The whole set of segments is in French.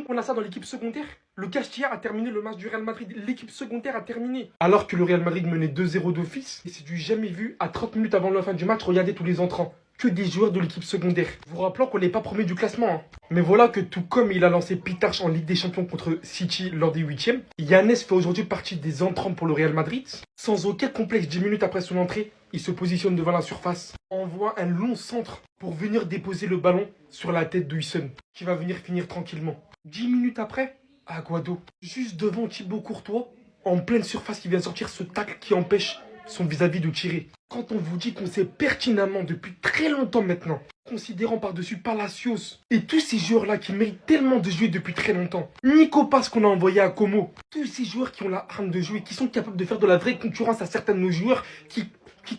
qu'on a ça dans l'équipe secondaire. Le Castilla a terminé le match du Real Madrid. L'équipe secondaire a terminé. Alors que le Real Madrid menait 2-0 d'office. Et c'est du jamais vu. À 30 minutes avant la fin du match, regardez tous les entrants. Que des joueurs de l'équipe secondaire. Vous rappelant qu'on n'est pas premier du classement. Hein. Mais voilà que tout comme il a lancé Pitarch en Ligue des Champions contre City lors des 8e, Yanez fait aujourd'hui partie des entrants pour le Real Madrid. Sans aucun complexe, 10 minutes après son entrée, il se positionne devant la surface, envoie un long centre pour venir déposer le ballon sur la tête de Huijsen, qui va venir finir tranquillement. 10 minutes après, Aguado, juste devant Thibaut Courtois, en pleine surface, qui vient sortir ce tacle qui empêche son vis-à-vis de tirer. Quand on vous dit qu'on sait pertinemment depuis très longtemps maintenant, considérant par-dessus Palacios et tous ces joueurs-là qui méritent tellement de jouer depuis très longtemps, Nico Paz qu'on a envoyé à Como, tous ces joueurs qui ont la arme de jouer, qui sont capables de faire de la vraie concurrence à certains de nos joueurs qui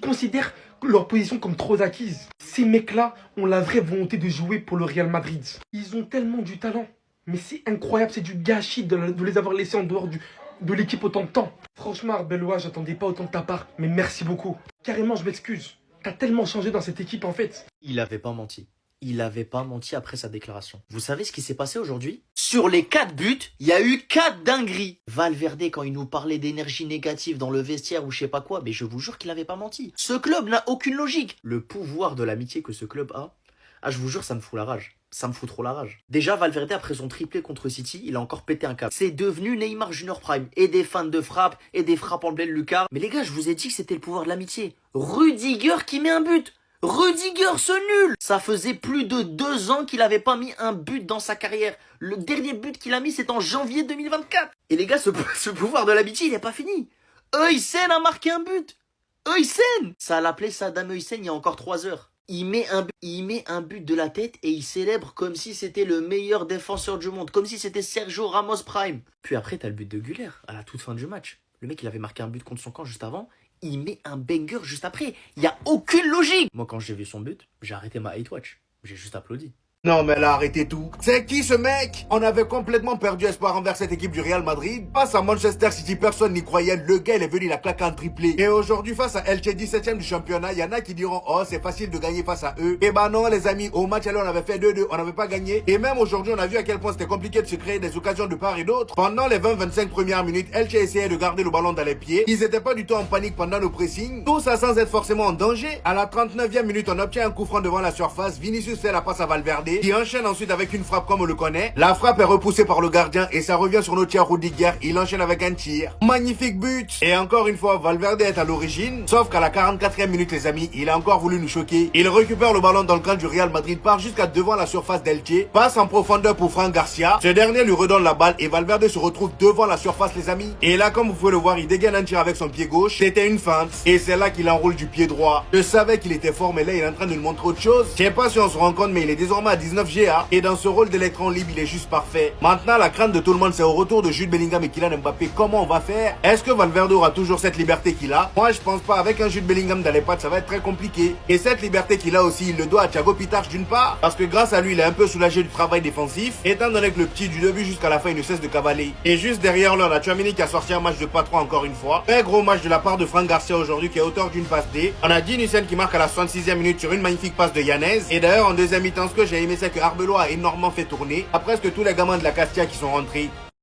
considèrent leur position comme trop acquise. Ces mecs-là ont la vraie volonté de jouer pour le Real Madrid. Ils ont tellement du talent. Mais c'est incroyable, c'est du gâchis de les avoir laissés en dehors de l'équipe autant de temps. Franchement, Arbeloa, j'attendais pas autant de ta part, mais merci beaucoup. Carrément, je m'excuse. T'as tellement changé dans cette équipe en fait. Il avait pas menti. Il avait pas menti après sa déclaration. Vous savez ce qui s'est passé aujourd'hui? Sur les 4 buts, il y a eu 4 dingueries. Valverde, quand il nous parlait d'énergie négative dans le vestiaire ou je sais pas quoi, mais je vous jure qu'il avait pas menti. Ce club n'a aucune logique. Le pouvoir de l'amitié que ce club a, je vous jure, ça me fout la rage. Ça me fout trop la rage. Déjà, Valverde, après son triplé contre City, il a encore pété un câble. C'est devenu Neymar Junior Prime. Et des fans de frappe, et des frappes en belle lucarne. Mais les gars, je vous ai dit que c'était le pouvoir de l'amitié. Rudiger qui met un but. Rudiger, ce nul. Ça faisait plus de 2 ans qu'il avait pas mis un but dans sa carrière. Le dernier but qu'il a mis, c'est en janvier 2024. Et les gars, ce pouvoir de l'amitié, il n'est pas fini. Huijsen a marqué un but. Huijsen. Ça l'appelait Saddam Hussein il y a encore 3 heures. Il met un but de la tête et il célèbre comme si c'était le meilleur défenseur du monde. Comme si c'était Sergio Ramos Prime. Puis après, t'as le but de Güler à la toute fin du match. Le mec, il avait marqué un but contre son camp juste avant. Il met un banger juste après. Il n'y a aucune logique. Moi, quand j'ai vu son but, j'ai arrêté ma hate watch. J'ai juste applaudi. Non mais là, arrêtez tout. C'est qui ce mec? On avait complètement perdu espoir envers cette équipe du Real Madrid. Face à Manchester City, personne n'y croyait. Le gars, il est venu, il a claqué un triplé. Et aujourd'hui, face à Elche, 17ème du championnat, il y en a qui diront, oh, c'est facile de gagner face à eux. Eh ben non, les amis, au match aller, on avait fait 2-2, on n'avait pas gagné. Et même aujourd'hui, on a vu à quel point c'était compliqué de se créer des occasions de part et d'autre. Pendant les 20-25 premières minutes, Elche essayait de garder le ballon dans les pieds. Ils étaient pas du tout en panique pendant nos pressings. Tout ça sans être forcément en danger. À la 39e minute, on obtient un coup franc devant la surface. Vinicius fait la passe à Valverde, qui enchaîne ensuite avec une frappe comme on le connaît. La frappe est repoussée par le gardien et ça revient sur notre cher Rudiger. Il enchaîne avec un tir. Magnifique but. Et encore une fois, Valverde est à l'origine. Sauf qu'à la 44e minute, les amis, il a encore voulu nous choquer. Il récupère le ballon dans le camp du Real Madrid, part jusqu'à devant la surface d'Elche, passe en profondeur pour Fran Garcia. Ce dernier lui redonne la balle et Valverde se retrouve devant la surface, les amis. Et là, comme vous pouvez le voir, il dégaine un tir avec son pied gauche. C'était une feinte. Et c'est là qu'il enroule du pied droit. Je savais qu'il était fort, mais là, il est en train de nous montrer autre chose. Je sais pas si on se rend compte, mais il est désormais à 19 GA. Et dans ce rôle d'électron libre, il est juste parfait. Maintenant, la crainte de tout le monde, c'est au retour de Jude Bellingham et Kylian Mbappé. Comment on va faire? Est-ce que Valverde aura toujours cette liberté qu'il a? Moi, je pense pas. Avec un Jude Bellingham dans les pattes, ça va être très compliqué. Et cette liberté qu'il a aussi, il le doit à Thiago Pitarch d'une part, parce que grâce à lui, il est un peu soulagé du travail défensif, étant donné que le petit du début jusqu'à la fin, il ne cesse de cavaler. Et juste derrière là, on a Tchouaméni qui a sorti un match de patron encore une fois. Très gros match de la part de Fran Garcia aujourd'hui, qui est auteur d'une passe D. On a Dean Huijsen qui marque à la 66e minute sur une magnifique passe de Yanez. Et d'ailleurs, en deuxième mi-temps, ce que j'ai aimé, c'est que Arbeloa a énormément fait tourner à presque tous les gamins de la Castilla qui sont rentrés.